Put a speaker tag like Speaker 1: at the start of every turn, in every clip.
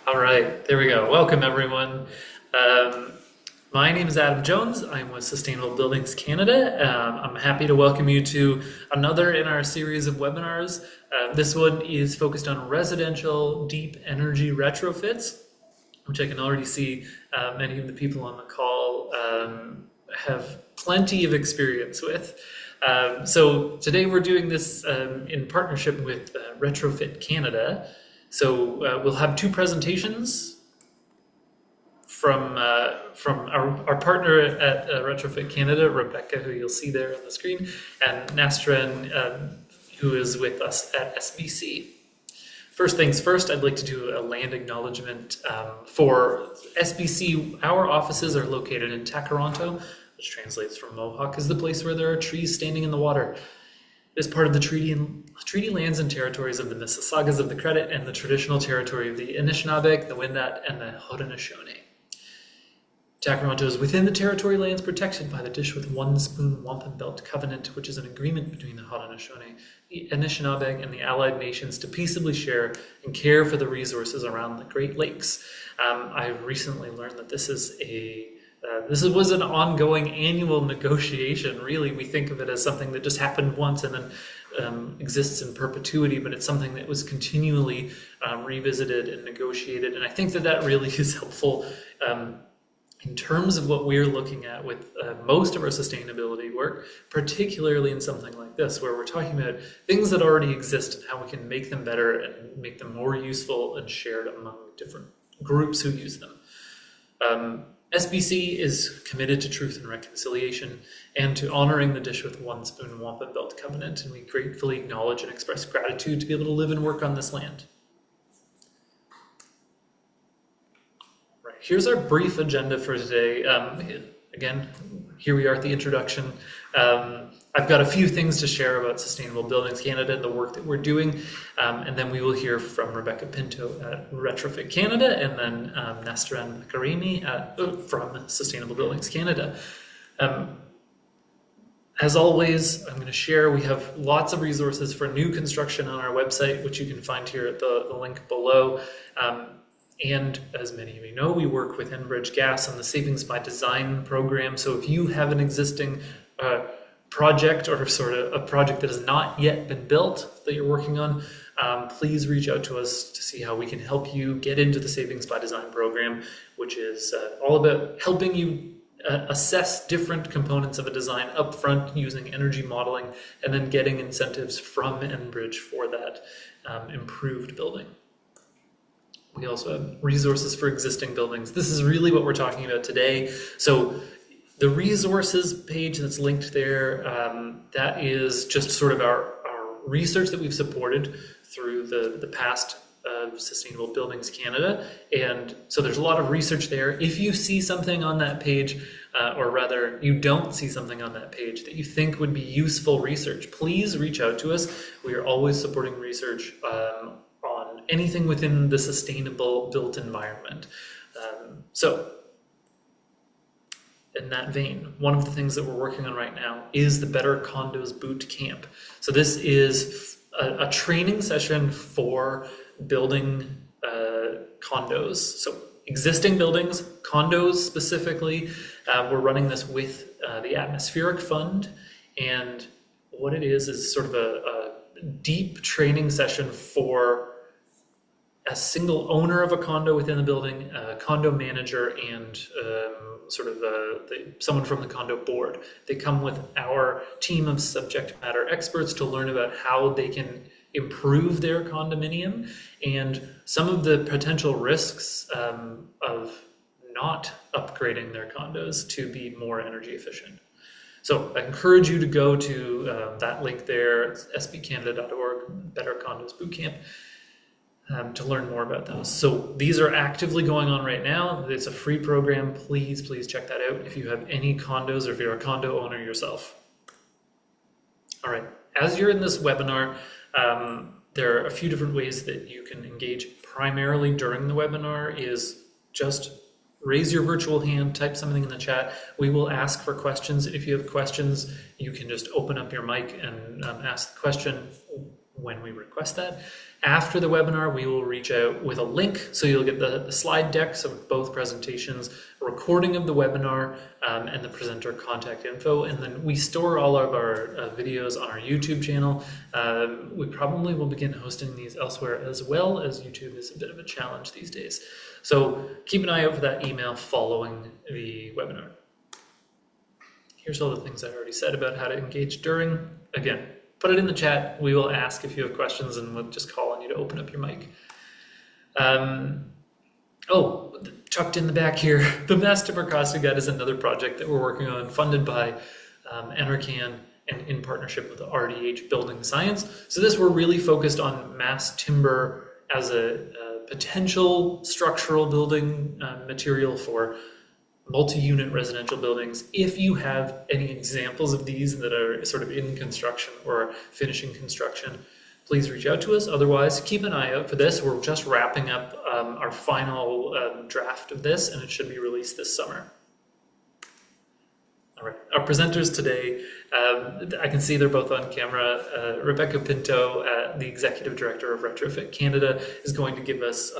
Speaker 1: All right, there we go. Welcome, everyone. Um, my name is Adam Jones. I'm with Sustainable Buildings Canada. I'm happy to welcome you to another in our series of webinars. This one is focused on residential deep energy retrofits, which I can already see many of the people on the call have plenty of experience with. So today we're doing this in partnership with Retrofit Canada. So we'll have two presentations from our partner at Retrofit Canada, Rebecca, who you'll see there on the screen, and Nastaran, who is with us at SBC. First things first, I'd like to do a land acknowledgement for SBC. Our offices are located in Takaranto, which translates from Mohawk, is the place where there are trees standing in the water. It is part of the treaty lands and territories of the Mississaugas of the Credit and the traditional territory of the Anishinaabe, the Wendat, and the Haudenosaunee. Takaranto is within the territory lands protected by the Dish with One Spoon Wampum Belt Covenant, which is an agreement between the Haudenosaunee, the Anishinaabe, and the allied nations to peaceably share and care for the resources around the Great Lakes. I recently learned that this was an ongoing annual negotiation. Really, we think of it as something that just happened once and then exists in perpetuity, but it's something that was continually revisited and negotiated. And I think that really is helpful in terms of what we're looking at with most of our sustainability work, particularly in something like this, where we're talking about things that already exist and how we can make them better and make them more useful and shared among different groups who use them. SBC is committed to truth and reconciliation and to honoring the Dish with One Spoon Wampum Belt Covenant, and we gratefully acknowledge and express gratitude to be able to live and work on this land. Right, here's our brief agenda for today. Again, here we are at the introduction. I've got a few things to share about Sustainable Buildings Canada and the work that we're doing, and then we will hear from Rebecca Pinto at Retrofit Canada, and then Nastaran Makrami from Sustainable Buildings Canada. As always, I'm going to share, we have lots of resources for new construction on our website, which you can find here at the link below. And as many of you know, we work with Enbridge Gas on the Savings by Design program. So if you have an existing project or sort of a project that has not yet been built that you're working on, please reach out to us to see how we can help you get into the Savings by Design program, which is all about helping you assess different components of a design upfront using energy modeling and then getting incentives from Enbridge for that improved building. We also have resources for existing buildings. This is really what we're talking about today. So the resources page that's linked there, that is just sort of our research that we've supported through the past Sustainable Buildings Canada. And so there's a lot of research there. If you see something on that page, or rather you don't see something on that page that you think would be useful research, please reach out to us. We are always supporting research on anything within the sustainable built environment. So in that vein, one of the things that we're working on right now is the Better Condos Boot Camp. So this is a training session for building condos. So existing buildings, condos specifically. We're running this with the Atmospheric Fund, and what it is sort of a deep training session for a single owner of a condo within the building, a condo manager, and someone from the condo board. They come with our team of subject matter experts to learn about how they can improve their condominium and some of the potential risks of not upgrading their condos to be more energy efficient. So I encourage you to go to that link there, sbcanada.org, Better Condos Bootcamp, to learn more about those. So these are actively going on right now. It's a free program. Please check that out if you have any condos or if you're a condo owner yourself. All right, as you're in this webinar, there are a few different ways that you can engage. Primarily during the webinar is just raise your virtual hand, type something in the chat. We will ask for questions. If you have questions, you can just open up your mic and ask the question. when we request that. After the webinar, we will reach out with a link, so you'll get the slide decks of both presentations, a recording of the webinar, and the presenter contact info. And then we store all of our videos on our YouTube channel. We probably will begin hosting these elsewhere as well, as YouTube is a bit of a challenge these days. So keep an eye out for that email following the webinar. Here's all the things I already said about how to engage during. Again, put it in the chat. We will ask if you have questions, and we'll just call on you to open up your mic. Tucked in the back here, the Mass Timber Costing Guide is another project that we're working on, funded by Enercan and in partnership with the RDH Building Science. So this, we're really focused on mass timber as a potential structural building material for multi-unit residential buildings. If you have any examples of these that are sort of in construction or finishing construction, please reach out to us. Otherwise, keep an eye out for this. We're just wrapping up our final draft of this, and it should be released this summer. All right, our presenters today, I can see they're both on camera. Rebecca Pinto, the Executive Director of Retrofit Canada, is going to give us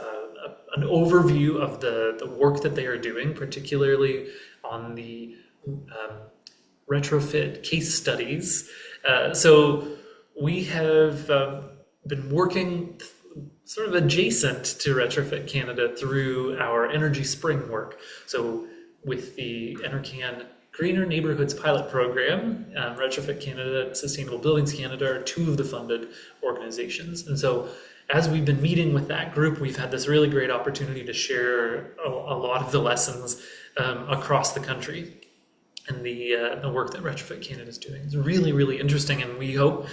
Speaker 1: an overview of the work that they are doing, particularly on the retrofit case studies. So we have been working sort of adjacent to Retrofit Canada through our EnergySPRING work. So with the Enercan Greener Neighborhoods Pilot Program, Retrofit Canada and Sustainable Buildings Canada are two of the funded organizations. And so as we've been meeting with that group, we've had this really great opportunity to share a lot of the lessons across the country. And the work that Retrofit Canada is doing is really, really interesting, and we hope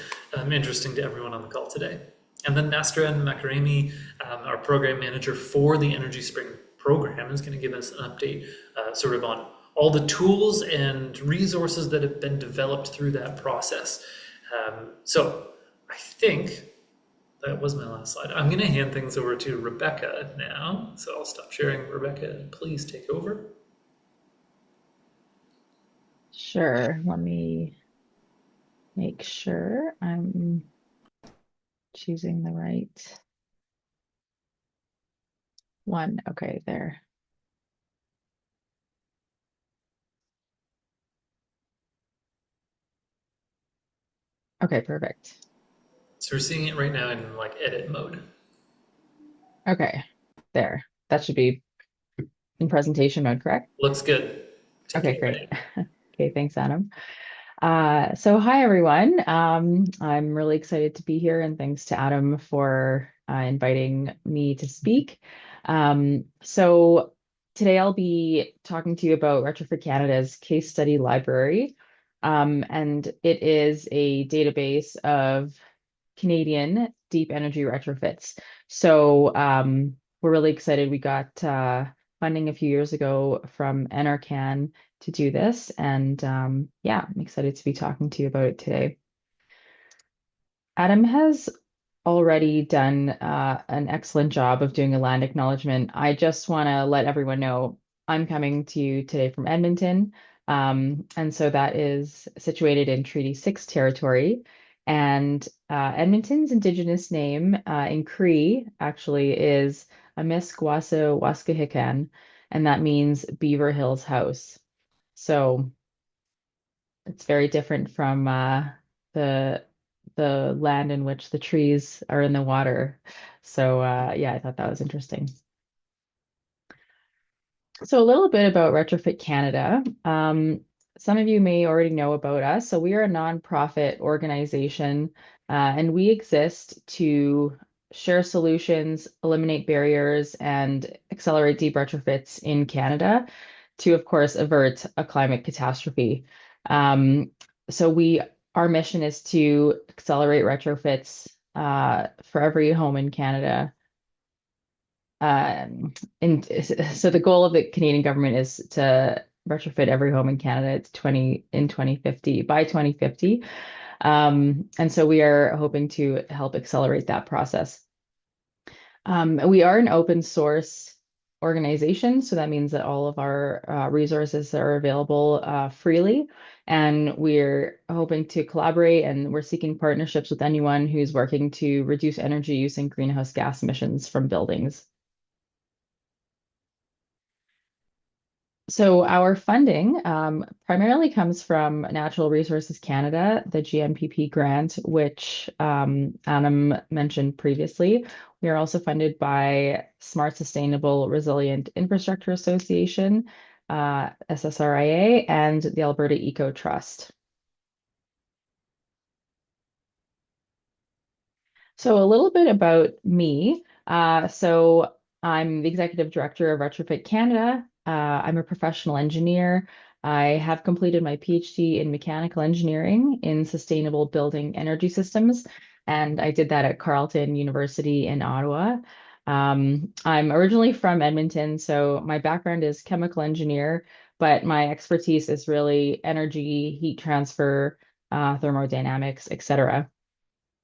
Speaker 1: interesting to everyone on the call today. And then Nastaran Makrami, our program manager for the EnergySPRING program, is going to give us an update sort of on all the tools and resources that have been developed through that process. So I think that was my last slide. I'm going to hand things over to Rebecca now. So I'll stop sharing. Rebecca, please take over.
Speaker 2: Sure. Let me make sure I'm choosing the right one. Okay, there. Okay, perfect.
Speaker 1: So we're seeing it right now in like edit mode.
Speaker 2: Okay, there. That should be in presentation mode, correct?
Speaker 1: Looks good.
Speaker 2: Okay, great. Okay, thanks, Adam. So hi, everyone. I'm really excited to be here, and thanks to Adam for inviting me to speak. So today I'll be talking to you about Retrofit Canada's case study library. And it is a database of Canadian deep energy retrofits. So we're really excited. We got funding a few years ago from Enercan to do this. And yeah, I'm excited to be talking to you about it today. Adam has already done an excellent job of doing a land acknowledgement. I just want to let everyone know I'm coming to you today from Edmonton. And so that is situated in Treaty 6 territory. And Edmonton's Indigenous name in Cree actually is Amiskwasso Waskahikan, and that means Beaver Hills House. So it's very different from the land in which the trees are in the water. So yeah, I thought that was interesting. So a little bit about Retrofit Canada. Some of you may already know about us. So we are a nonprofit organization, and we exist to share solutions, eliminate barriers, and accelerate deep retrofits in Canada to, of course, avert a climate catastrophe. So our mission is to accelerate retrofits for every home in Canada. And so the goal of the Canadian government is to retrofit every home in Canada in 2050 by 2050. And so we are hoping to help accelerate that process. We are an open source organization. So that means that all of our resources are available freely. And we're hoping to collaborate and we're seeking partnerships with anyone who's working to reduce energy use and greenhouse gas emissions from buildings. So our funding primarily comes from Natural Resources Canada, the GMPP grant, which Adam mentioned previously. We are also funded by Smart Sustainable Resilient Infrastructure Association, SSRIA, and the Alberta Eco Trust. So a little bit about me. So I'm the executive director of Retrofit Canada. I'm a professional engineer. I have completed my PhD in mechanical engineering in sustainable building energy systems, and I did that at Carleton University in Ottawa. I'm originally from Edmonton, so my background is chemical engineer, but my expertise is really energy, heat transfer, thermodynamics, etc.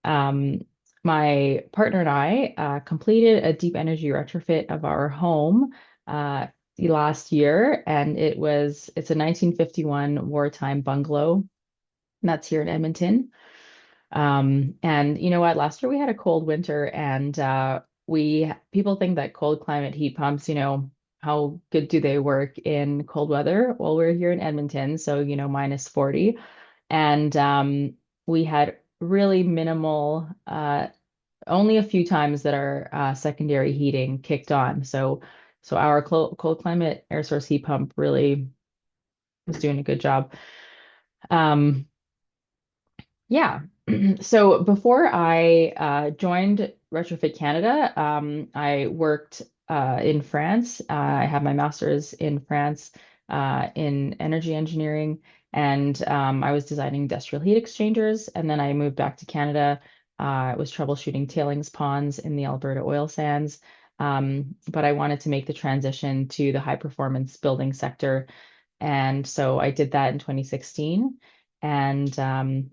Speaker 2: Um, my partner and I completed a deep energy retrofit of our home uh, last year, and it's a 1951 wartime bungalow, and that's here in Edmonton. And you know what? Last year we had a cold winter, and we people think that cold climate heat pumps, how good do they work in cold weather? Well, we're here in Edmonton, so minus 40, and we had really minimal, only a few times that our secondary heating kicked on. So our cold climate air source heat pump really was doing a good job. Um, yeah. So before I joined Retrofit Canada, I worked in France. I have my master's in France in energy engineering, and I was designing industrial heat exchangers. And then I moved back to Canada. I was troubleshooting tailings ponds in the Alberta oil sands. But I wanted to make the transition to the high performance building sector, and so I did that in 2016. And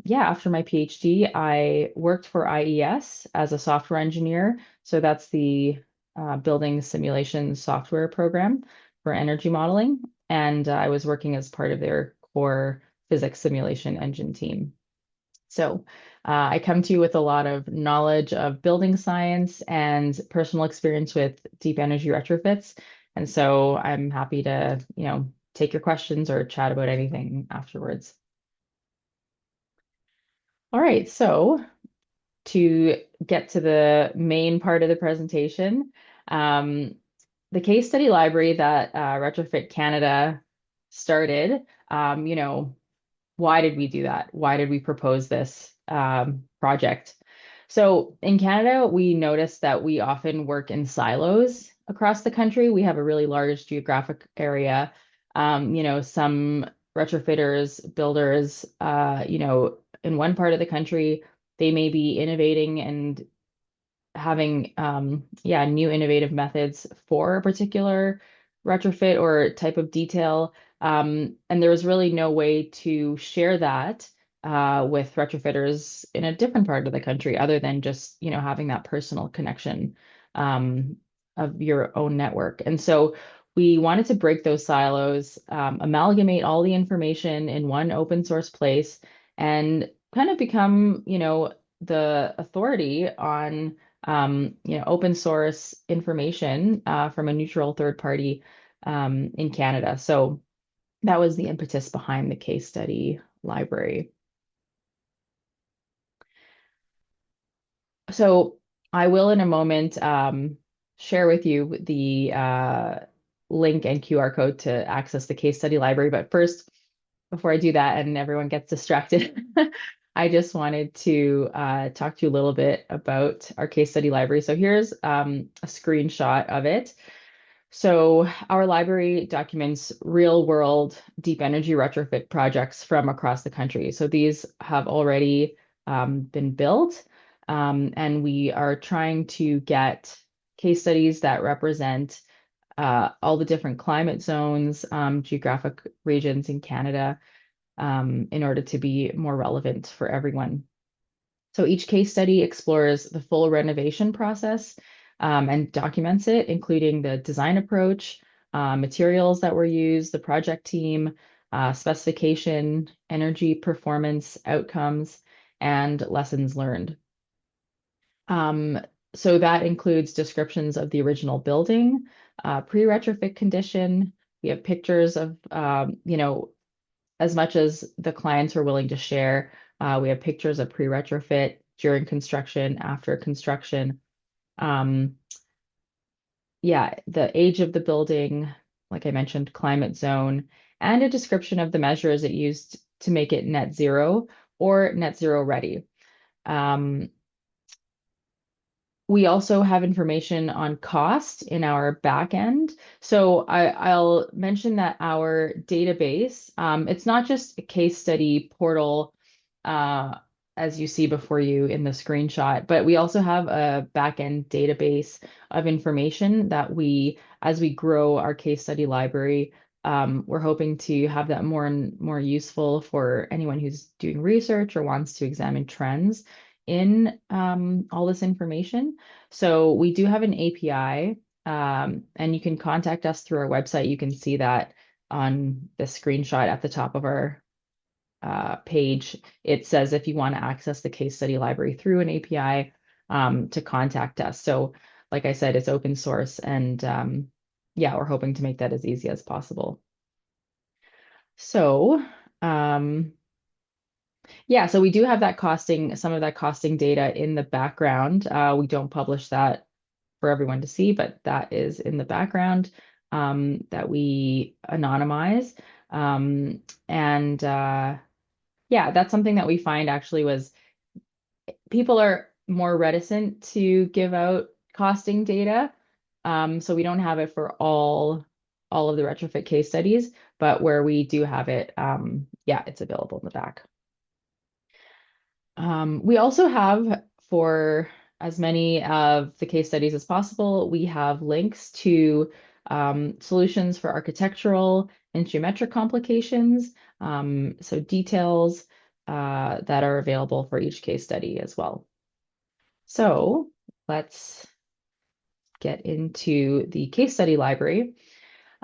Speaker 2: yeah, after my PhD, I worked for IES as a software engineer. So that's the building simulation software program for energy modeling. And I was working as part of their core physics simulation engine team. So I come to you with a lot of knowledge of building science and personal experience with deep energy retrofits. And so I'm happy to, take your questions or chat about anything afterwards. All right, so to get to the main part of the presentation, um, the case study library that Retrofit Canada started, why did we do that? Why did we propose this project? So in Canada, we noticed that we often work in silos across the country. We have a really large geographic area. Some retrofitters, builders, in one part of the country, they may be innovating and having new innovative methods for a particular retrofit or type of detail. And there was really no way to share that with retrofitters in a different part of the country other than just, having that personal connection of your own network. And so we wanted to break those silos, amalgamate all the information in one open source place, and kind of become, the authority on open source information from a neutral third party in Canada. So that was the impetus behind the case study library. So I will in a moment share with you the link and QR code to access the case study library. But first, before I do that and everyone gets distracted, I just wanted to talk to you a little bit about our case study library. So here's a screenshot of it. So our library documents real world deep energy retrofit projects from across the country. So these have already been built, and we are trying to get case studies that represent all the different climate zones, geographic regions in Canada, in order to be more relevant for everyone. So each case study explores the full renovation process and documents it, including the design approach, materials that were used, the project team, specification, energy performance outcomes, and lessons learned. Um, so that includes descriptions of the original building, pre-retrofit condition. We have pictures of, as much as the clients are willing to share. We have pictures of pre-retrofit, during construction, after construction. Um, yeah, the age of the building, like I mentioned, climate zone, and a description of the measures it used to make it net zero or net zero ready. Um, We also have information on cost in our back end. So I'll mention that our database, it's not just a case study portal, uh, as you see before you in the screenshot, but we also have a back end database of information that as we grow our case study library, we're hoping to have that more and more useful for anyone who's doing research or wants to examine trends in all this information. So we do have an API, and you can contact us through our website. You can see that on the screenshot at the top of our page. It says if you want to access the case study library through an API, to contact us. So, like I said, it's open source, and yeah, we're hoping to make that as easy as possible. So, um, yeah, so we do have that costing, some of that costing data in the background. We don't publish that for everyone to see, but that is in the background, that we anonymize. And yeah, that's something that we find actually was people are more reticent to give out costing data. So we don't have it for all of the retrofit case studies, but where we do have it, yeah, it's available in the back. We also have, for as many of the case studies as possible, we have links to solutions for architectural and geometric complications, so details that are available for each case study as well. So let's get into the case study library.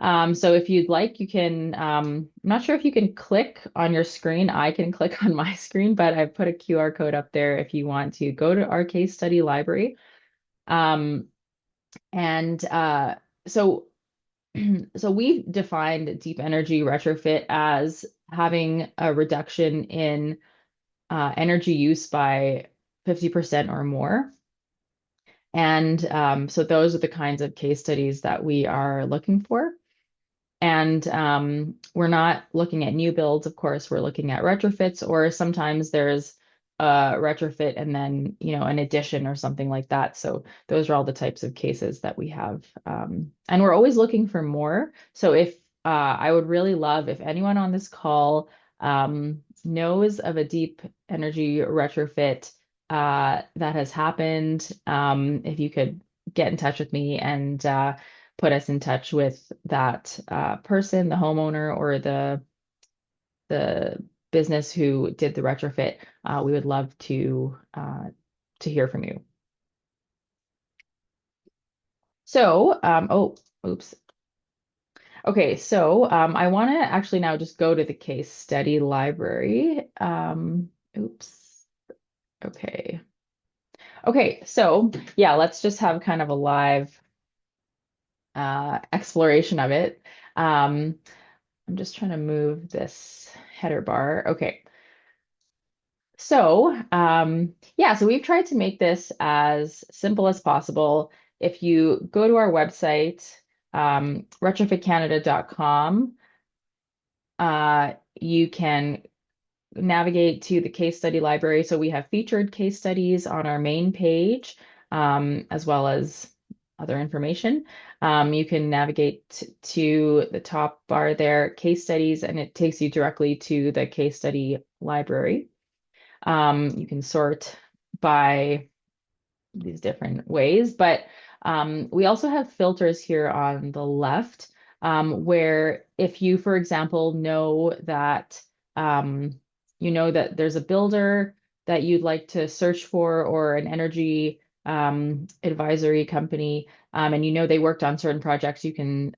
Speaker 2: So if you'd like, you can, I'm not sure if you can click on your screen. I can click on my screen, but I've put a QR code up there if you want to go to our case study library. Um, and so, so we've defined deep energy retrofit as having a reduction in energy use by 50% or more. And so those are the kinds of case studies that we are looking for. And we're not looking at new builds, of course, we're looking at retrofits, or sometimes there's a retrofit and then, an addition or something like that. So those are all the types of cases that we have. And we're always looking for more. So if I would really love if anyone on this call knows of a deep energy retrofit that has happened, if you could get in touch with me and put us in touch with that person, the homeowner, or the business who did the retrofit. We would love to hear from you. So, oh, oops. Okay, so I want to actually now just go to the case study library. Oops. Okay. Okay, so yeah, let's just have kind of a live exploration of it. Um, I'm just trying to move this header bar. Okay. So, yeah, so we've tried to make this as simple as possible. If you go to our website, retrofitcanada.com, you can navigate to the case study library. So we have featured case studies on our main page, as well as other information. You can navigate to the top bar there, case studies, and it takes you directly to the case study library. You can sort by these different ways, but we also have filters here on the left, where if you, for example, know that there's a builder that you'd like to search for or an energy advisory company, and they worked on certain projects, you can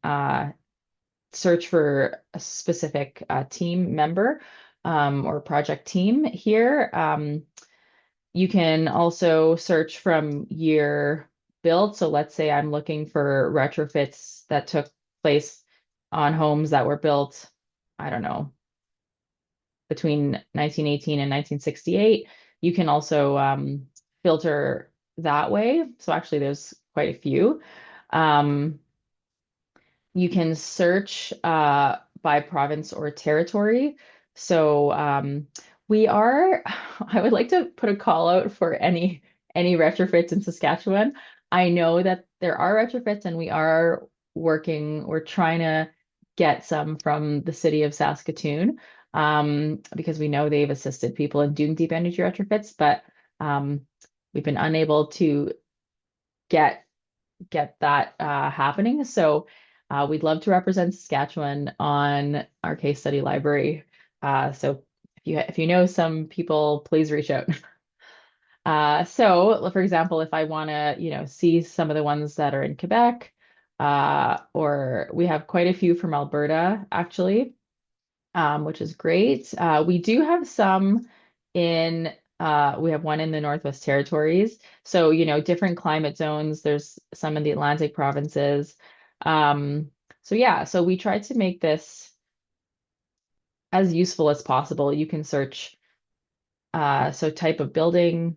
Speaker 2: search for a specific team member or project team here. You can also search from year built. So let's say I'm looking for retrofits that took place on homes that were built, I don't know, between 1918 and 1968. You can also filter that way. So actually, there's quite a few. Um, you can search by province or territory. So we are, I would like to put a call out for any retrofits in Saskatchewan. I know that there are retrofits and we're trying to get some from the city of Saskatoon because we know they've assisted people in doing deep energy retrofits, but um, we've been unable to get that happening. So we'd love to represent Saskatchewan on our case study library. So if you know some people, please reach out. So for example, if I want to, see some of the ones that are in Quebec, or we have quite a few from Alberta, actually, which is great. We do have some we have one in the Northwest Territories. So, different climate zones. There's some in the Atlantic provinces. Um, so yeah, so we try to make this as useful as possible. You can search, so type of building,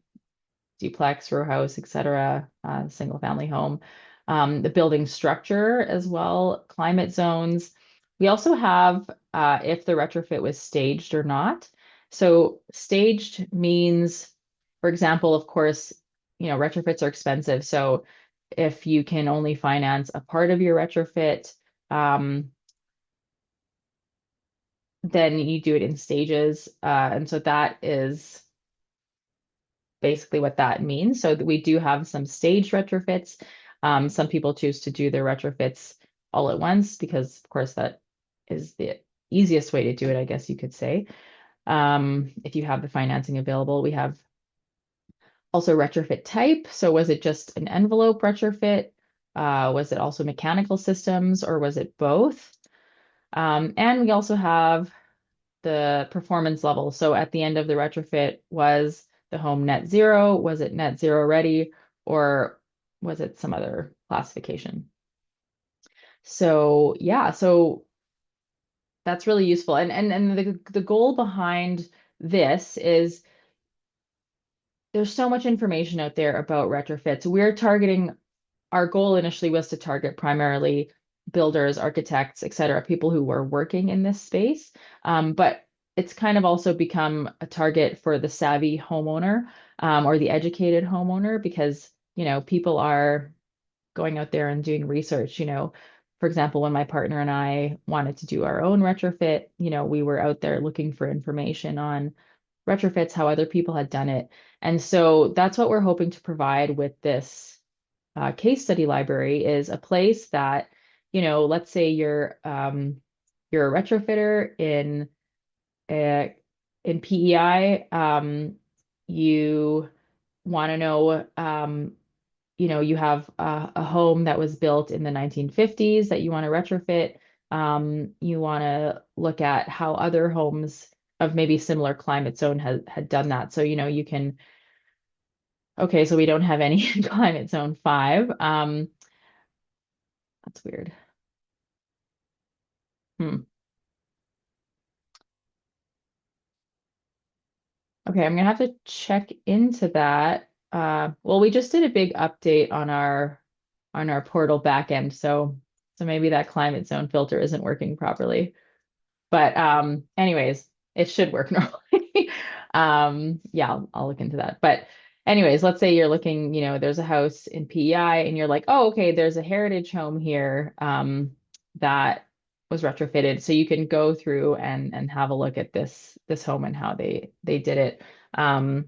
Speaker 2: duplex, row house, etc., single family home, the building structure as well, climate zones. We also have if the retrofit was staged or not. So staged means, for example, of course, retrofits are expensive. So if you can only finance a part of your retrofit, um, then you do it in stages. And so that is basically what that means. So we do have some staged retrofits. Some people choose to do their retrofits all at once because, of course, that is the easiest way to do it, I guess you could say. If you have the financing available, we have also retrofit type. So was it just an envelope retrofit? Was it also mechanical systems or was it both? And we also have the performance level. So at the end of the retrofit, was the home net zero? Was it net zero ready? Or was it some other classification? So yeah, so that's really useful. And the goal behind this is there's so much information out there about retrofits. Our goal initially was to target primarily builders, architects, et cetera, people who were working in this space. But it's kind of also become a target for the savvy homeowner, or the educated homeowner because, people are going out there and doing research. For example, when my partner and I wanted to do our own retrofit, we were out there looking for information on retrofits, how other people had done it. And so that's what we're hoping to provide with this case study library is a place that, let's say you're a retrofitter uh, in PEI, you want to know, you have a home that was built in the 1950s that you want to retrofit. You want to look at how other homes of maybe similar climate zone had done that. So, you can, okay, so we don't have any climate zone 5. That's weird. Hmm. Okay, I'm gonna have to check into that. Well, we just did a big update on our portal backend, so maybe that climate zone filter isn't working properly. But anyways, it should work normally. Yeah, I'll look into that. But anyways, let's say you're looking, there's a house in PEI and you're like, oh, okay, there's a heritage home here that was retrofitted. So you can go through and have a look at this home and how they did it. Um,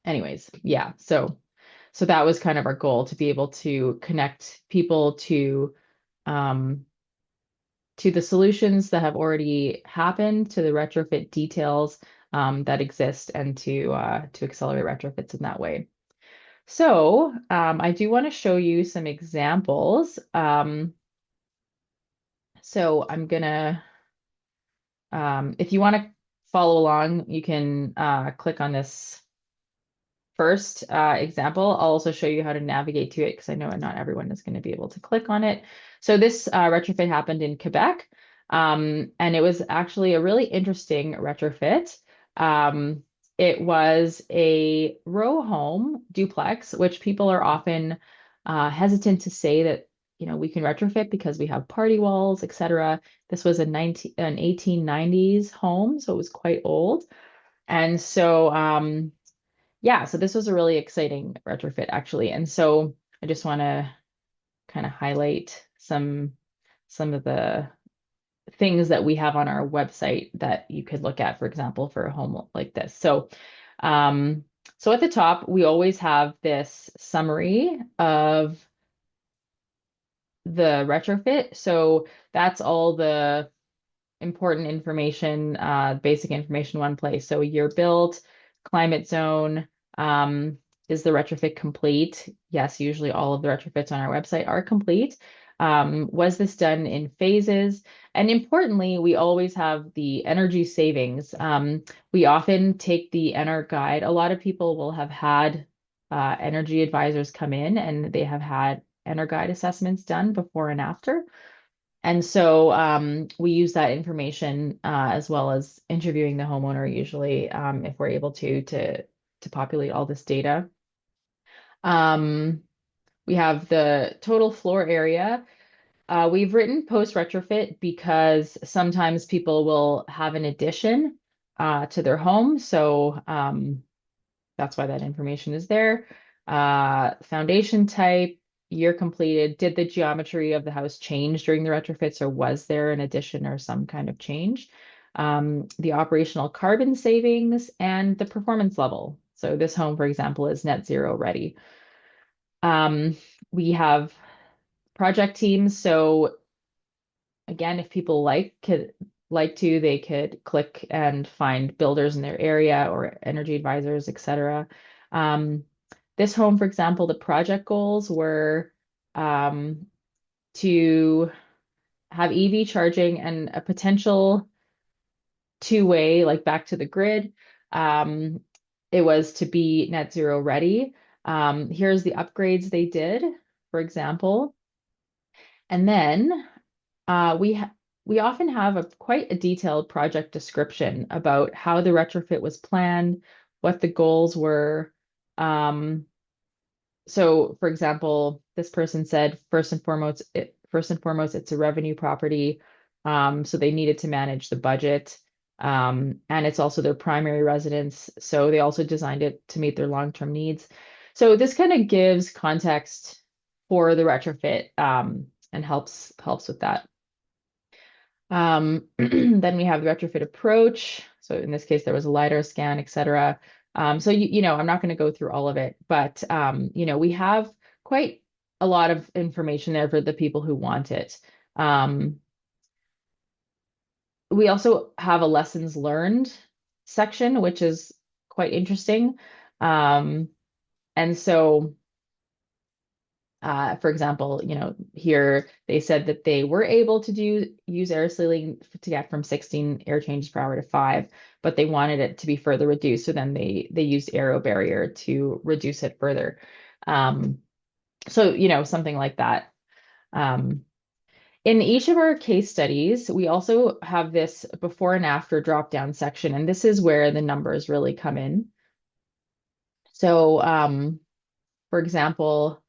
Speaker 2: anyways, yeah. So that was kind of our goal to be able to connect people um to the solutions that have already happened, to the retrofit details that exist, and to accelerate retrofits in that way. So I do want to show you some examples. So I'm gonna, if you want to follow along, you can click on this first example. I'll also show you how to navigate to it because I know not everyone is going to be able to click on it. So this retrofit happened in Quebec, and it was actually a really interesting retrofit. It was a row home duplex, which people are often hesitant to say that, we can retrofit because we have party walls, etc. This was an 1890s home, so it was quite old. And so yeah, so this was a really exciting retrofit actually. And so I just want to kind of highlight some of the things that we have on our website that you could look at, for example, for a home like this. Um, so at the top, we always have this summary of the retrofit. So that's all the important information, basic information, one place. So year built, climate zone, is the retrofit complete? Yes, usually all of the retrofits on our website are complete. Was this done in phases? And importantly, we always have the energy savings. We often take the Ener guide. A lot of people will have had energy advisors come in and they have had Ener guide assessments done before and after. And so we use that information as well as interviewing the homeowner usually if we're able to populate all this data. Um, we have the total floor area. We've written post retrofit because sometimes people will have an addition to their home. So that's why that information is there. Foundation type, year completed. Did the geometry of the house change during the retrofits, or was there an addition or some kind of change? The operational carbon savings and the performance level. So this home, for example, is net zero ready. Um, we have project teams. So again, if people they could click and find builders in their area or energy advisors, etc. Um, this home, for example, the project goals were um, to have EV charging and a potential two-way, like back to the grid. Um, it was to be net zero ready. Here's the upgrades they did, for example. And then we often have quite a detailed project description about how the retrofit was planned, what the goals were. Um, so, for example, this person said first and foremost, it's a revenue property. So they needed to manage the budget. And it's also their primary residence. So they also designed it to meet their long-term needs. So this kind of gives context for the retrofit, and helps with that. Then we have the retrofit approach. So in this case, there was a LiDAR scan, et cetera. So I'm not going to go through all of it, but we have quite a lot of information there for the people who want it. Um, we also have a lessons learned section, which is quite interesting. Um, and so for example, here they said that they were able to use air sealing to get from 16 air changes per hour to 5, but they wanted it to be further reduced. So then they used aero barrier to reduce it further. So something like that. Um, in each of our case studies, we also have this before and after drop down section, and this is where the numbers really come in. So, for example,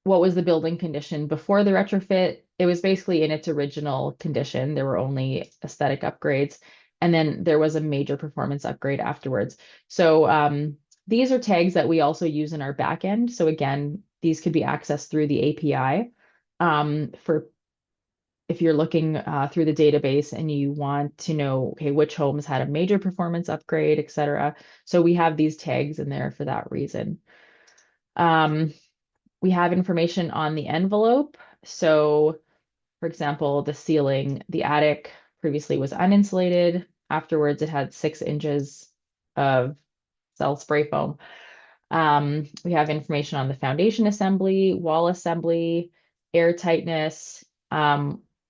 Speaker 2: what was the building condition before the retrofit? It was basically in its original condition. There were only aesthetic upgrades, and then there was a major performance upgrade afterwards. So these are tags that we also use in our backend. So again, these could be accessed through the API for if you're looking through the database and you want to know, okay, which homes had a major performance upgrade, et cetera. So we have these tags in there for that reason. We have information on the envelope. So, for example, the ceiling, the attic previously was uninsulated. Afterwards, it had 6 inches of cell spray foam. We have information on the foundation assembly, wall assembly, air tightness,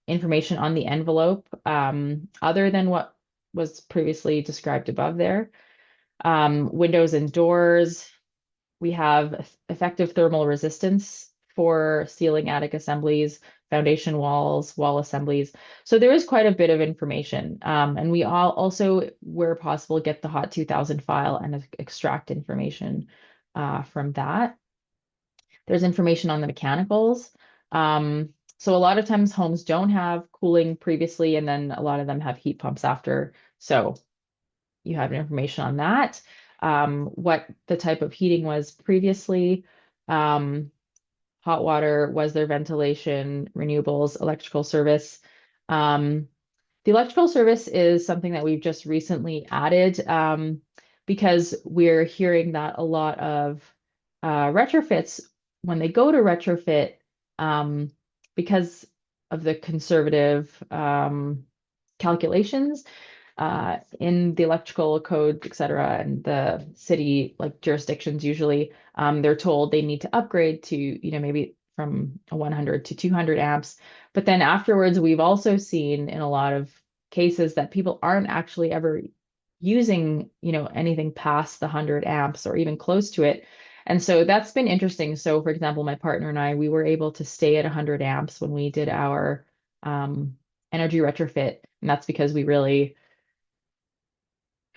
Speaker 2: information on the envelope, other than what was previously described above there. Windows and doors. We have effective thermal resistance for ceiling attic assemblies, foundation walls, wall assemblies. So there is quite a bit of information. And we all also, where possible, get the Hot 2000 file and extract information from that. There's information on the mechanicals. So a lot of times homes don't have cooling previously, and then a lot of them have heat pumps after. So you have information on that, what the type of heating was previously, um, hot water, was there ventilation, renewables, electrical service. Um, the electrical service is something that we've just recently added because we're hearing that a lot of retrofits, when they go to retrofit, um, because of the conservative calculations, in the electrical code, et cetera, and the city like jurisdictions usually, they're told they need to upgrade to, maybe from a 100 to 200 amps. But then afterwards, we've also seen in a lot of cases that people aren't actually ever using, anything past the 100 amps or even close to it. And so that's been interesting. So, for example, my partner and I, we were able to stay at 100 amps when we did our energy retrofit. And that's because we really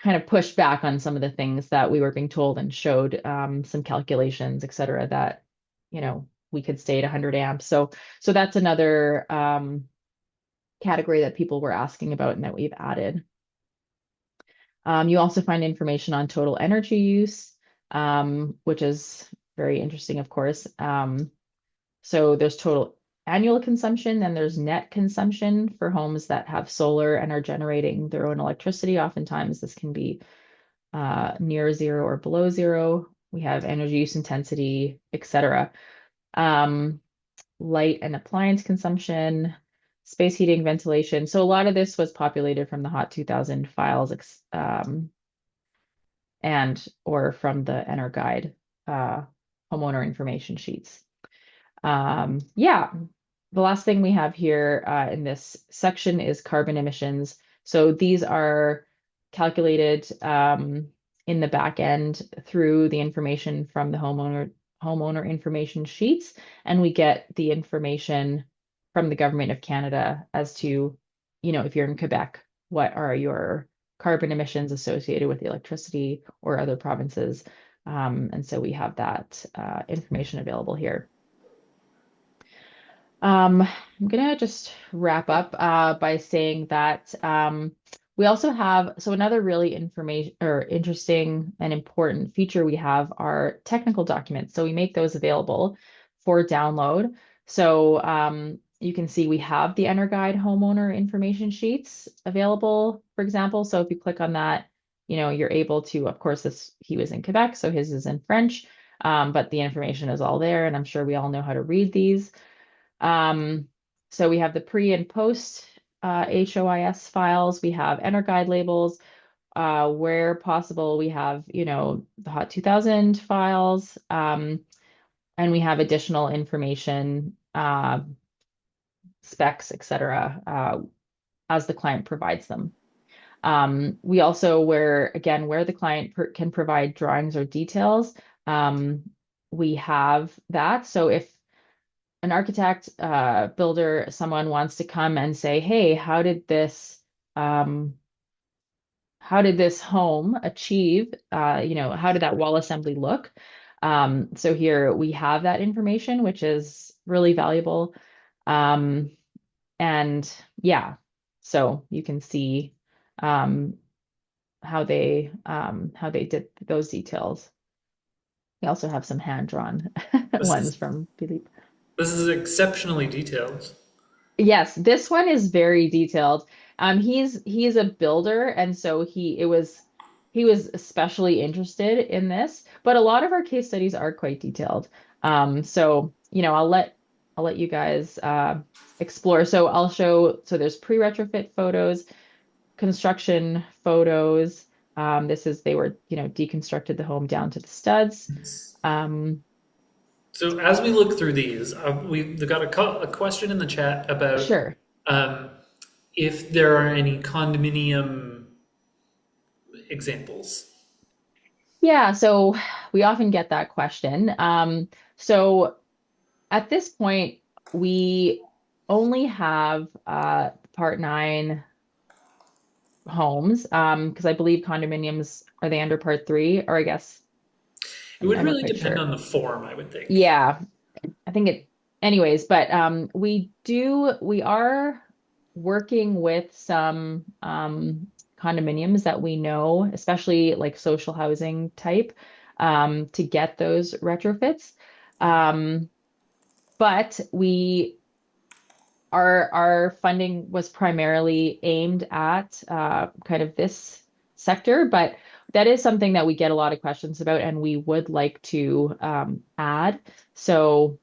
Speaker 2: kind of pushed back on some of the things that we were being told and showed some calculations, et cetera, that, we could stay at 100 amps. So that's another category that people were asking about and that we've added. You also find information on total energy use, which is very interesting, of course. So there's total annual consumption, and there's net consumption for homes that have solar and are generating their own electricity. Oftentimes, this can be near zero or below zero. We have energy use intensity, etc. Light and appliance consumption, space heating, ventilation. So a lot of this was populated from the Hot 2000 files, and or from the EnerGuide homeowner information sheets. Yeah, the last thing we have here in this section is carbon emissions. So these are calculated in the back end through the information from the homeowner information sheets, and we get the information from the government of Canada as to, if you're in Quebec, what are your carbon emissions associated with the electricity or other provinces. And so we have that information available here. I'm gonna just wrap up by saying that we also have, so another really information or interesting and important feature we have are technical documents. So we make those available for download. So you can see we have the EnerGuide homeowner information sheets available, for example. So if you click on that, you're able to, of course, he was in Quebec, so his is in French, but the information is all there, and I'm sure we all know how to read these. So we have the pre and post HOIS files. We have EnerGuide labels. Where possible, we have, the Hot 2000 files. And we have additional information, specs, etc., as the client provides them. We also, where the client can provide drawings or details, we have that. So if an architect, builder, someone wants to come and say, hey, how did this home achieve, how did that wall assembly look? So here we have that information, which is really valuable. Um, and yeah, so you can see how they did those details. We also have some hand-drawn
Speaker 1: This
Speaker 2: ones
Speaker 1: is
Speaker 2: from Philippe.
Speaker 1: this is exceptionally detailed.
Speaker 2: Yes, this one is very detailed. He's a builder, and so he was especially interested in this. But a lot of our case studies are quite detailed. So I'll let you guys explore. So I'll show. So there's pre-retrofit photos, construction photos. They were, deconstructed the home down to the studs. Um,
Speaker 1: So as we look through these, we've got a question in the chat about
Speaker 2: sure.
Speaker 1: um, if there are any condominium examples.
Speaker 2: Yeah, so we often get that question. So at this point, we only have Part 9 homes, because I believe condominiums, are they under Part 3? Or I guess
Speaker 1: It
Speaker 2: I'm,
Speaker 1: would
Speaker 2: I'm not
Speaker 1: really
Speaker 2: quite
Speaker 1: depend
Speaker 2: sure.
Speaker 1: on the form, I would think.
Speaker 2: Yeah, I think anyways, but we are working with some condominiums that we know, especially like social housing type, to get those retrofits. Um, but our funding was primarily aimed at kind of this sector, but that is something that we get a lot of questions about, and we would like to add. So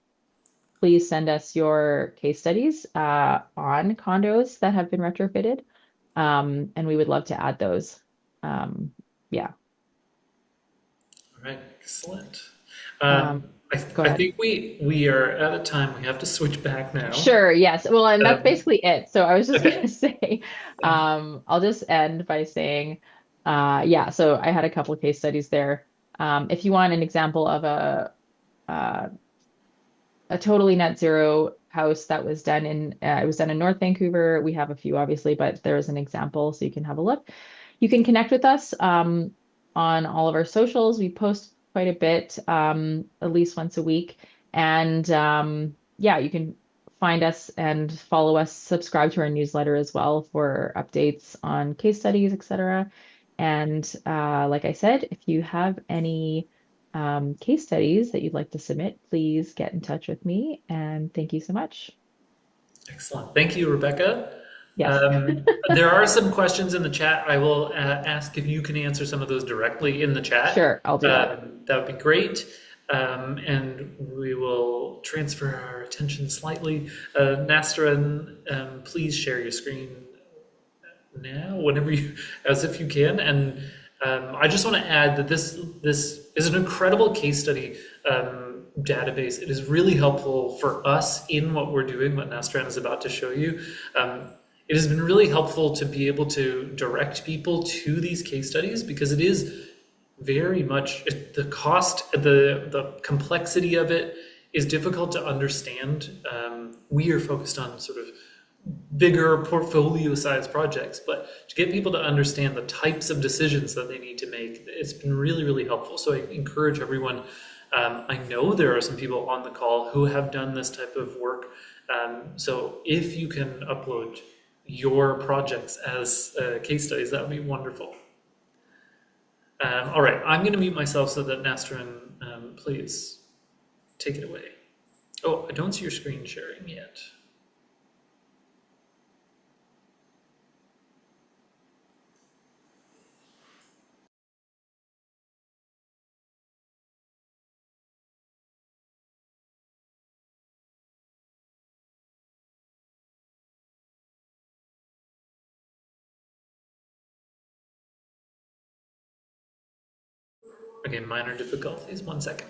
Speaker 2: please send us your case studies on condos that have been retrofitted, and we would love to add those. Um, yeah.
Speaker 1: All right, excellent.
Speaker 2: Um, Go
Speaker 1: I
Speaker 2: ahead.
Speaker 1: think we are at a time we have to switch back now.
Speaker 2: Sure, yes. Well, and that's
Speaker 1: Um,
Speaker 2: basically it. So I was just
Speaker 1: okay.
Speaker 2: gonna say, I'll just end by saying, yeah, so I had a couple of case studies there. If you want an example of uh, a totally net zero house that was done it was done in North Vancouver. We have a few, obviously, but there's an example, so you can have a look. You can connect with us on all of our socials. We post quite a bit, at least once a week. And yeah, you can find us and follow us, subscribe to our newsletter as well for updates on case studies, etc. And like I said, if you have any case studies that you'd like to submit, please get in touch with me. And thank you so much.
Speaker 1: Excellent. Thank you, Rebecca.
Speaker 2: Yes,
Speaker 1: There are some questions in the chat. I will ask if you can answer some of those directly in the chat.
Speaker 2: sure, I'll do that.
Speaker 1: That would be great. And we will transfer our attention slightly. Nastaran, please share your screen now, whenever you, as if you can. And I just want to add that this is an incredible case study database. It is really helpful for us in what we're doing, what Nastran is about to show you. It has been really helpful to be able to direct people to these case studies because it is very much the cost, the complexity of it is difficult to understand. We are focused on sort of bigger portfolio size projects, but to get people to understand the types of decisions that they need to make, it's been really, really helpful. So I encourage everyone. I know there are some people on the call who have done this type of work. So if you can upload your projects as case studies, that would be wonderful. All right, I'm going to mute myself so that Nastran, please take it away. Oh, I don't see your screen sharing yet. Again, minor difficulties. 1 second.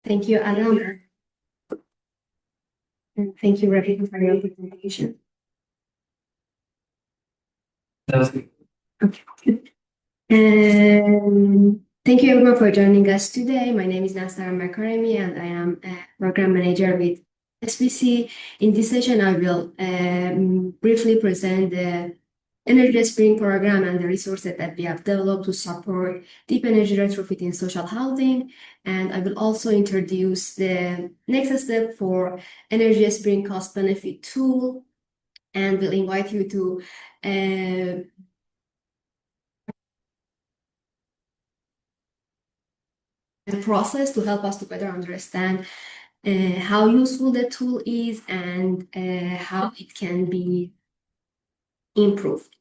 Speaker 3: Thank you, Adam. And thank you, Rebecca, for your presentation.
Speaker 1: That was good.
Speaker 3: Okay. And thank you everyone for joining us today. My name is Nastaran Makrami and I am a program manager with SBC. In this session, I will briefly present the EnergySPRING program and the resources that we have developed to support deep energy retrofit in social housing. And I will also introduce the next step for EnergySPRING cost benefit tool, and will invite you to the process to help us to better understand how useful the tool is and how it can be improved.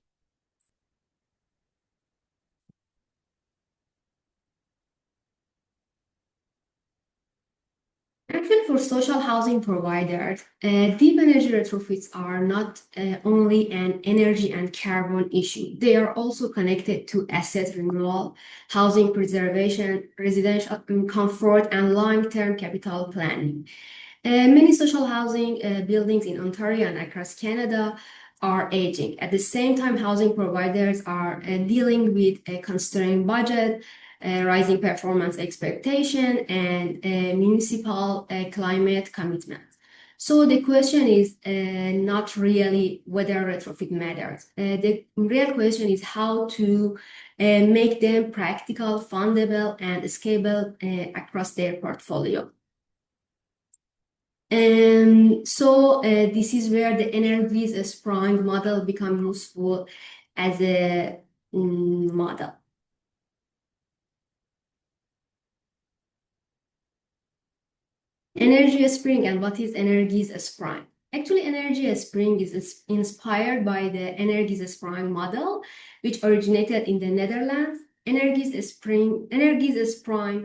Speaker 3: Actually, for social housing providers, deep energy retrofits are not only an energy and carbon issue. They are also connected to asset renewal, housing preservation, residential comfort, and long-term capital planning. Many social housing buildings in Ontario and across Canada are aging. At the same time, housing providers are dealing with a constrained budget, rising performance expectation, and municipal climate commitments. So the question is not really whether retrofit matters. The real question is how to make them practical, fundable, and scalable across their portfolio. So this is where the EnergySPRING model becomes useful as a model. EnergySPRING, and what is EnergySPRING? Actually, EnergySPRING is inspired by the EnergySPRING model, which originated in the Netherlands. EnergySPRING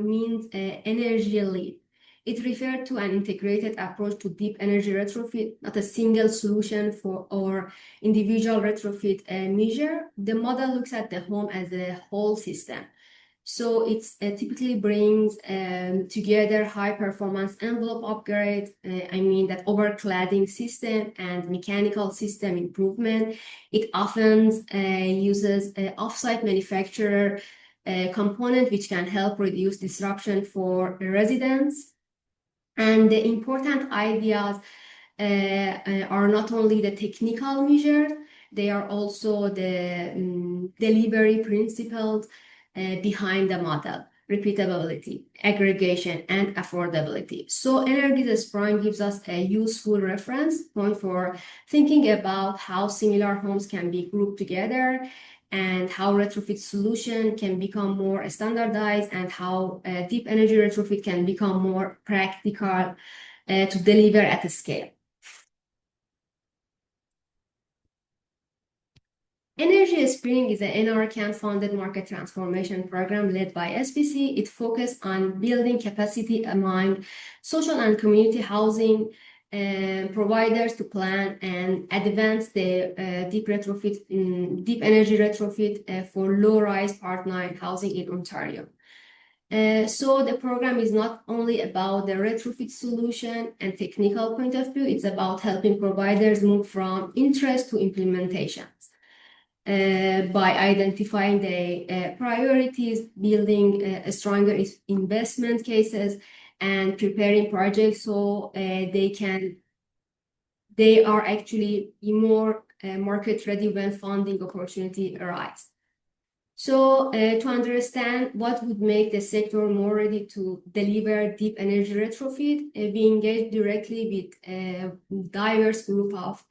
Speaker 3: means energy lead. It referred to an integrated approach to deep energy retrofit, not a single solution for or individual retrofit measure. The model looks at the home as a whole system. So it typically brings together high performance envelope upgrade, that overcladding system and mechanical system improvement. It often uses offsite manufacturer component, which can help reduce disruption for residents. And the important ideas are not only the technical measures, they are also the delivery principles behind the model: repeatability, aggregation, and affordability. So EnergySPRING gives us a useful reference point for thinking about how similar homes can be grouped together, and how retrofit solution can become more standardized, and how deep energy retrofit can become more practical to deliver at a scale. EnergySPRING is an NRCan-funded market transformation program led by SPC. It focused on building capacity among social and community housing providers to plan and advance the deep energy retrofit for low-rise part-9 housing in Ontario. So the program is not only about the retrofit solution and technical point of view, it's about helping providers move from interest to implementations. By identifying the priorities, building stronger investment cases, and preparing projects so they are actually more market ready when funding opportunity arise. So to understand what would make the sector more ready to deliver deep energy retrofit, we engage directly with a diverse group of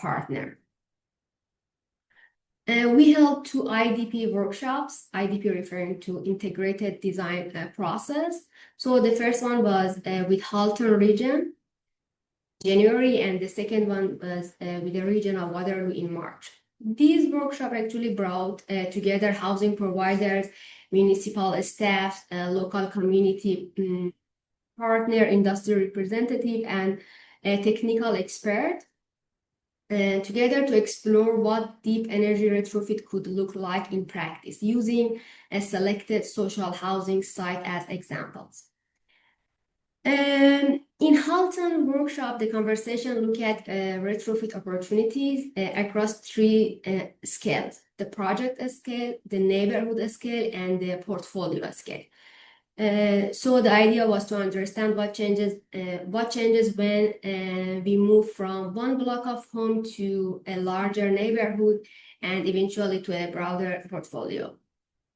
Speaker 3: partners. We held 2 IDP workshops, IDP referring to integrated design process. So the first one was with Halton region, January, and the second one was with the region of Waterloo in March. These workshops actually brought together housing providers, municipal staff, local community partner, industry representative, and technical expert together to explore what deep energy retrofit could look like in practice, using a selected social housing site as examples. In Halton workshop, the conversation looked at retrofit opportunities across 3 scales: the project scale, the neighborhood scale, and the portfolio scale. So the idea was to understand what changes when we move from one block of home to a larger neighborhood and eventually to a broader portfolio.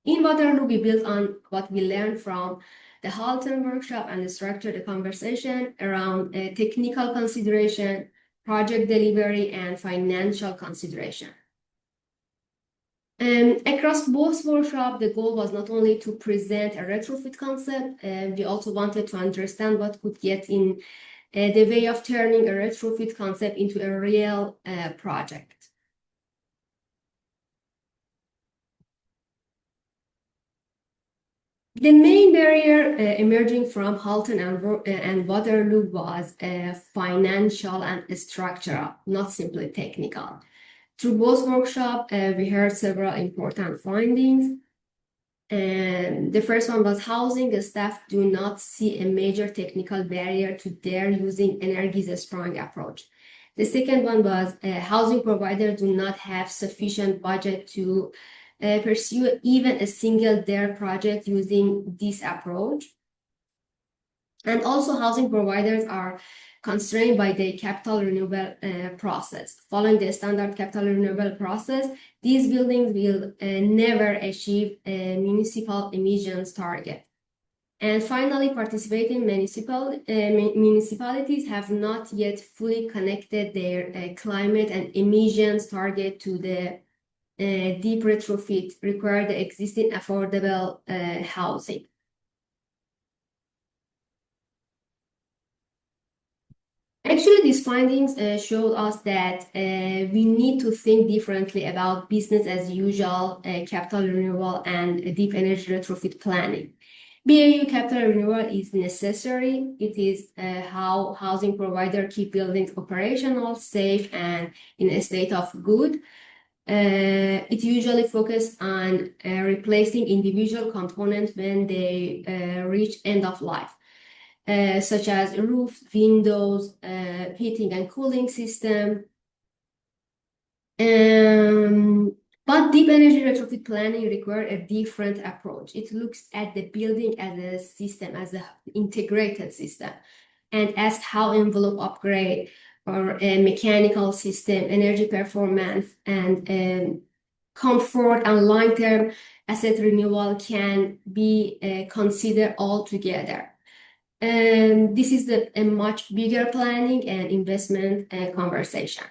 Speaker 3: In Waterloo, we built on what we learned from the Halton workshop and structured the conversation around technical consideration, project delivery, and financial consideration. Across both workshops, the goal was not only to present a retrofit concept, we also wanted to understand what could get in the way of turning a retrofit concept into a real project. The main barrier emerging from Halton and Waterloo was financial and structural, not simply technical. Through both workshops, we heard several important findings. The first one was housing. The staff do not see a major technical barrier to their using EnergySPRING approach. The second one was housing providers do not have sufficient budget to pursue even a single DARE project using this approach. And also housing providers are constrained by the capital renewal process. Following the standard capital renewal process, these buildings will never achieve a municipal emissions target. And finally, participating municipalities have not yet fully connected their climate and emissions target to the deep retrofit require the existing affordable housing. Actually, these findings show us that we need to think differently about business as usual capital renewal and deep energy retrofit planning. BAU capital renewal is necessary. It is how housing providers keep buildings operational, safe, and in a state of good. It usually focuses on replacing individual components when they reach end of life. Such as roof, windows, heating and cooling system. But deep energy retrofit planning requires a different approach. It looks at the building as a system, as an integrated system, and asks how envelope upgrade or a mechanical system, energy performance, and comfort and long-term asset renewal can be considered all together. This is a much bigger planning and investment conversation.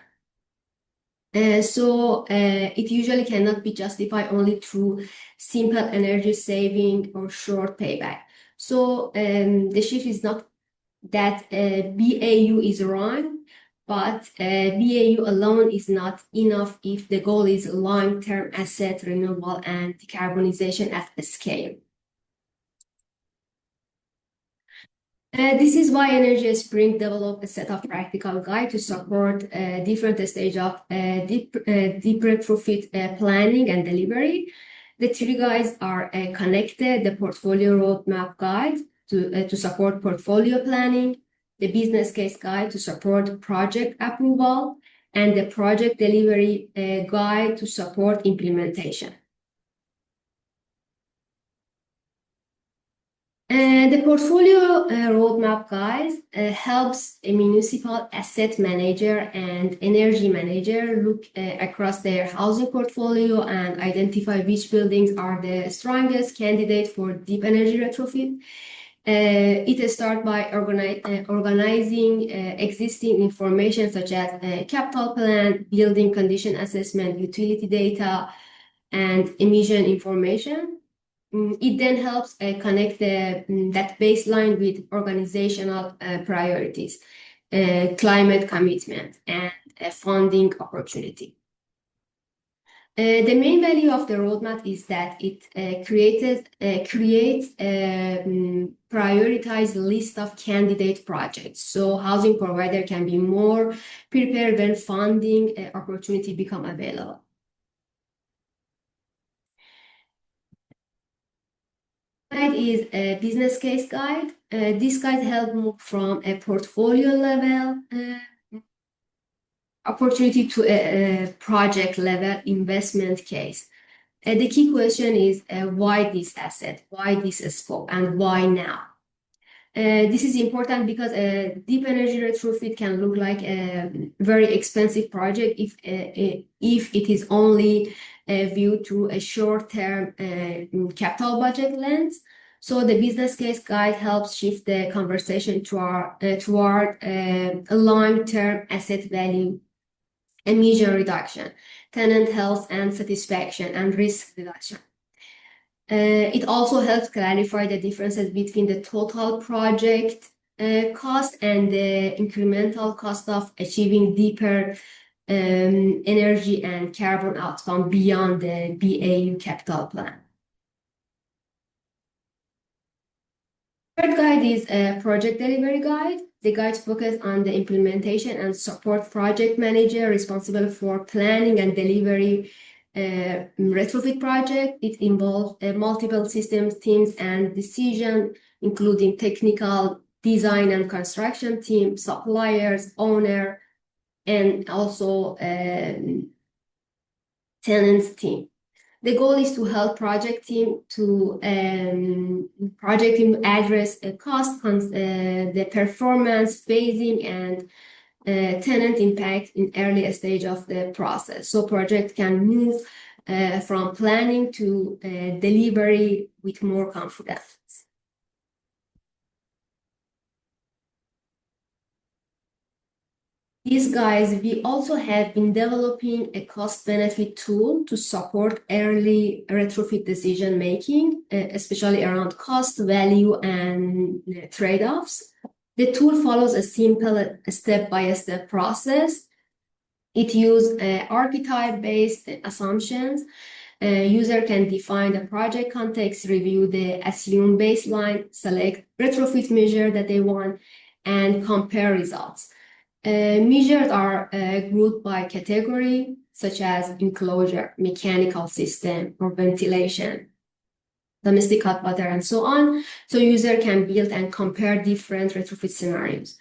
Speaker 3: So it usually cannot be justified only through simple energy saving or short payback. So the shift is not that BAU is wrong, but BAU alone is not enough if the goal is long-term asset renewal and decarbonization at a scale. This is why EnergySPRING developed a set of practical guides to support different stages of deep retrofit planning and delivery. The three guides are connected: the portfolio roadmap guide to support portfolio planning, the business case guide to support project approval, and the project delivery guide to support implementation. The portfolio roadmap guide helps a municipal asset manager and energy manager look across their housing portfolio and identify which buildings are the strongest candidate for deep energy retrofit. It starts by organizing existing information such as capital plan, building condition assessment, utility data, and emission information. It then helps connect that baseline with organizational priorities, climate commitment, and funding opportunity. The main value of the roadmap is that it creates a prioritized list of candidate projects. So housing provider can be more prepared when funding opportunity become available. Guide is a business case guide. This guide helps move from a portfolio level opportunity to a project level investment case. The key question is why this asset, why this scope, and why now? This is important because a deep energy retrofit can look like a very expensive project if it is only viewed through a short-term capital budget lens. So the business case guide helps shift the conversation toward a long-term asset value, emission reduction, tenant health and satisfaction, and risk reduction. It also helps clarify the differences between the total project cost and the incremental cost of achieving deeper energy and carbon outcome beyond the BAU capital plan. Third guide is a project delivery guide. The guides focus on the implementation and support project manager responsible for planning and delivery retrofit project. It involves multiple systems, teams, and decision, including technical, design and construction team, suppliers, owner, and also tenants team. The goal is to help project team address cost, the performance, phasing, and tenant impact in early stage of the process. So project can move from planning to delivery with more confidence. These guys, we also have been developing a cost-benefit tool to support early retrofit decision making, especially around cost, value, and trade-offs. The tool follows a simple step-by-step process. It uses archetype-based assumptions. User can define the project context, review the assumed baseline, select retrofit measure that they want, and compare results. Measures are grouped by category, such as enclosure, mechanical system, or ventilation, domestic hot water, and so on. So user can build and compare different retrofit scenarios.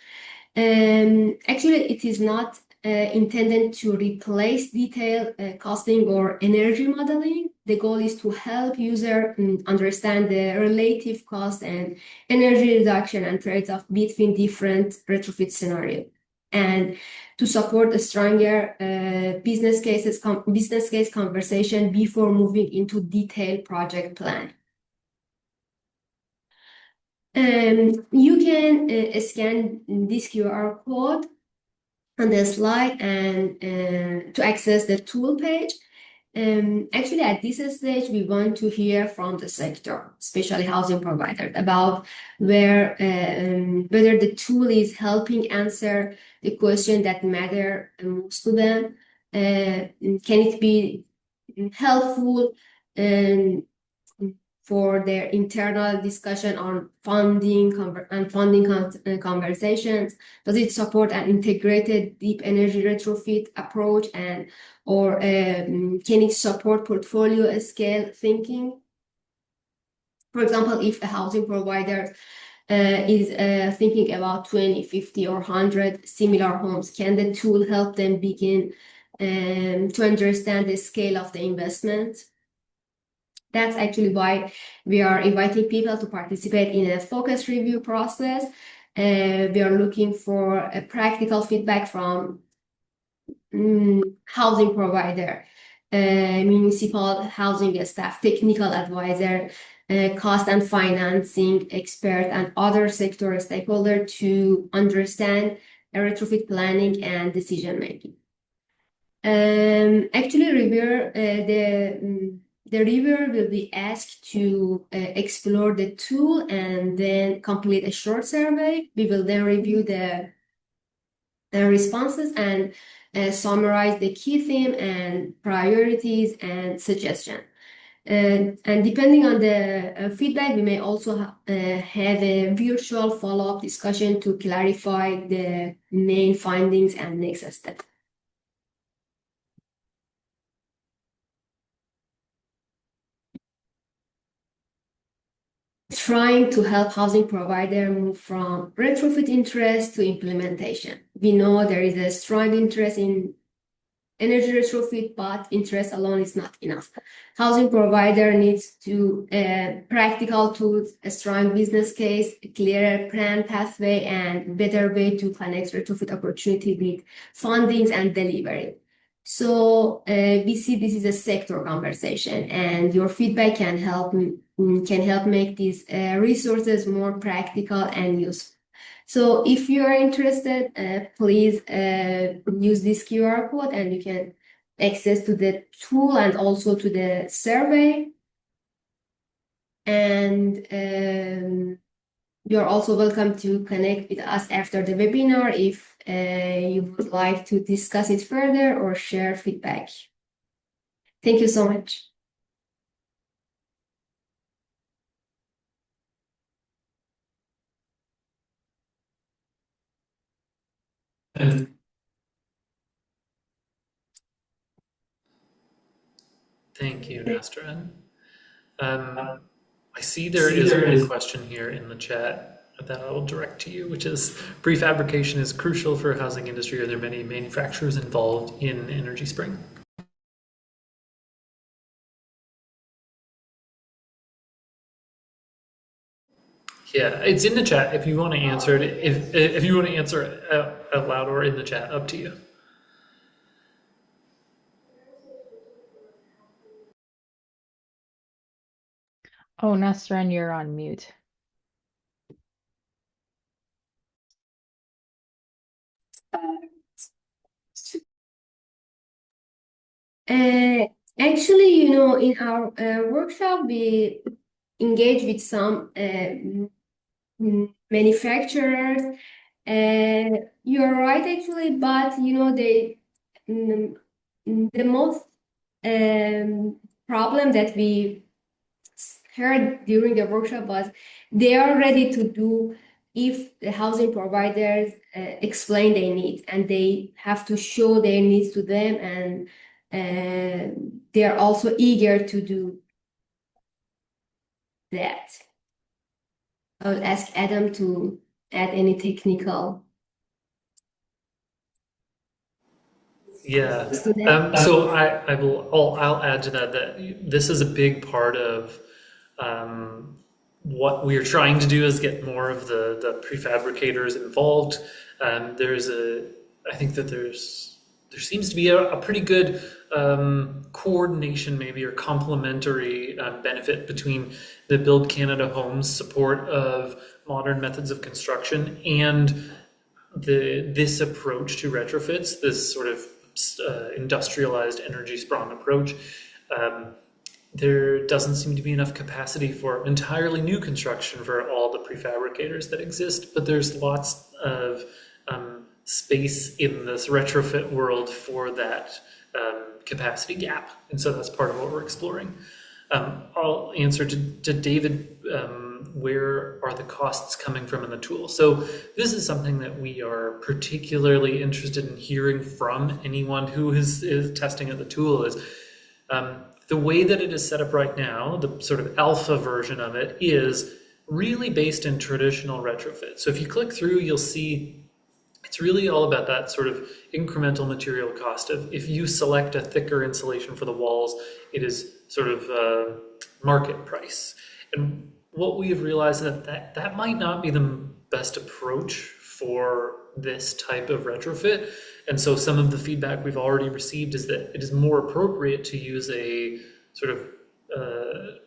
Speaker 3: Actually, it is not intended to replace detailed costing or energy modeling. The goal is to help user understand the relative cost and energy reduction and trade-off between different retrofit scenarios, and to support a stronger business case conversation before moving into detailed project plan. You can scan this QR code on the slide and to access the tool page. Actually, at this stage, we want to hear from the sector, especially housing providers, about whether the tool is helping answer the question that matter most to them. Can it be helpful for their internal discussion on funding conversations? Does it support an integrated deep energy retrofit approach, or can it support portfolio scale thinking? For example, if a housing provider is thinking about 20, 50, or 100 similar homes, can the tool help them begin to understand the scale of the investment? That's actually why we are inviting people to participate in a focus review process. We are looking for a practical feedback from housing provider, municipal housing staff, technical advisor, cost and financing expert, and other sector stakeholders to understand retrofit planning and decision making. Actually, the reviewer will be asked to explore the tool and then complete a short survey. We will then review the responses and summarize the key theme and priorities and suggestions. And depending on the feedback, we may also have a virtual follow-up discussion to clarify the main findings and next steps. Trying to help housing provider move from retrofit interest to implementation. We know there is a strong interest in energy retrofit, but interest alone is not enough. Housing provider needs to practical tools, a strong business case, a clearer plan pathway, and better way to connect retrofit opportunity with fundings and delivery. So we see this is a sector conversation, and your feedback can help make these resources more practical and useful. So if you are interested, please use this QR code, and you can access to the tool and also to the survey. And you're also welcome to connect with us after the webinar if you would like to discuss it further or share feedback. Thank you so much.
Speaker 1: And thank you, Nastaran. I see there is one question here in the chat that I will direct to you, which is prefabrication is crucial for housing industry. Are there many manufacturers involved in EnergySPRING? Yeah, it's in the chat. If you want to answer it, if you want to answer it out loud or in the chat, up to you.
Speaker 2: Oh, Nastaran, you're on mute.
Speaker 3: Actually, in our workshop, we engage with some manufacturers. You're right, actually, but the most problem that we heard during the workshop was they are ready to do if the housing providers explain their needs, and they have to show their needs to them, and they are also eager to do that. I'll ask Adam to add any technical.
Speaker 1: Yeah.
Speaker 3: To that.
Speaker 1: So I'll add to that this is a big part of what we're trying to do is get more of the prefabricators involved. I think that there seems to be a pretty good coordination, maybe, or complementary benefit between the Build Canada Homes support of modern methods of construction and this approach to retrofits, this sort of industrialized energy-sprung approach. There doesn't seem to be enough capacity for entirely new construction for all the prefabricators that exist, but there's lots of space in this retrofit world for that capacity gap. And so that's part of what we're exploring. I'll answer to David, where are the costs coming from in the tool? So this is something that we are particularly interested in hearing from anyone who is testing out the tool is the way that it is set up right now, the sort of alpha version of it is really based in traditional retrofit. So if you click through, you'll see it's really all about that sort of incremental material cost of if you select a thicker insulation for the walls, it is sort of market price. And what we have realized that might not be the best approach for this type of retrofit. And so some of the feedback we've already received is that it is more appropriate to use a sort of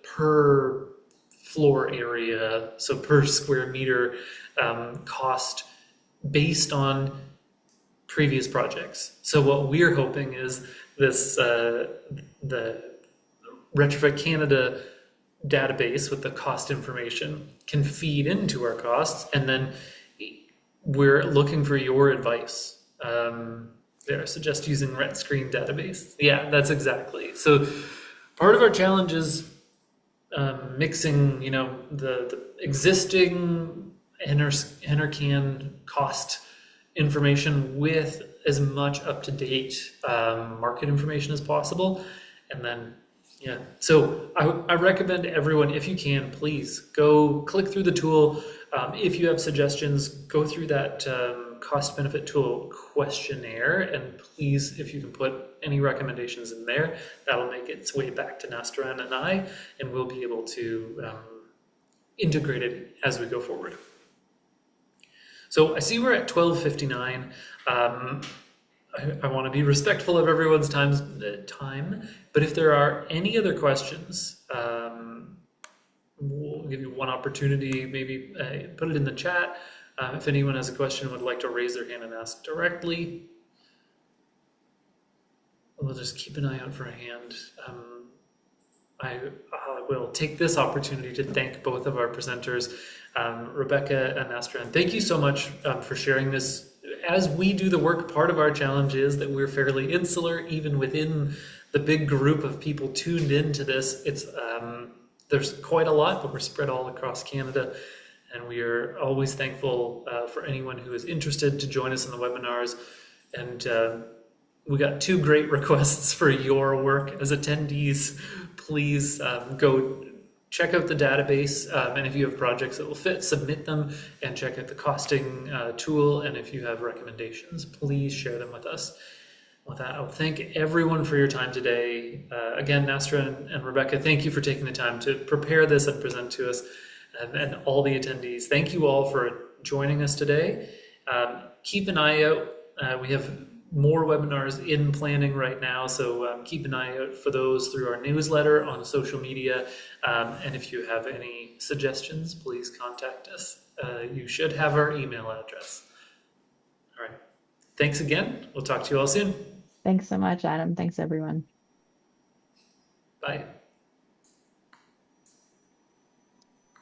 Speaker 1: per floor area, so per square meter cost based on previous projects. So what we're hoping is this the Retrofit Canada database with the cost information can feed into our costs, and then we're looking for your advice. There, I suggest using RetScreen database. Yeah, that's exactly. So part of our challenge is mixing, the existing EnerCan cost information with as much up-to-date market information as possible, and then yeah. So I recommend everyone, if you can, please go click through the tool. If you have suggestions, go through that cost benefit tool questionnaire. And please, if you can put any recommendations in there, that'll make its way back to Nastaran and I, and we'll be able to integrate it as we go forward. So I see we're at 12:59. I want to be respectful of everyone's time, but if there are any other questions, we'll give you one opportunity, maybe put it in the chat. If anyone has a question, would like to raise their hand and ask directly, we'll just keep an eye out for a hand. I will take this opportunity to thank both of our presenters, Rebecca and Nastaran. Thank you so much for sharing this. As we do the work, part of our challenge is that we're fairly insular, even within the big group of people tuned into this. It's there's quite a lot, but we're spread all across Canada, and we are always thankful for anyone who is interested to join us in the webinars. And we got 2 great requests for your work as attendees. Please go check out the database, and if you have projects that will fit, submit them, and check out the costing tool. And if you have recommendations, please share them with us. With that, I'll thank everyone for your time today. Again, Nastaran and Rebecca, thank you for taking the time to prepare this and present to us, and all the attendees. Thank you all for joining us today. Keep an eye out. We have more webinars in planning right now, so keep an eye out for those through our newsletter, on social media, and if you have any suggestions, please contact us. You should have our email address. All right. Thanks again. We'll talk to you all soon.
Speaker 2: Thanks so much, Adam. Thanks, everyone.
Speaker 1: Bye.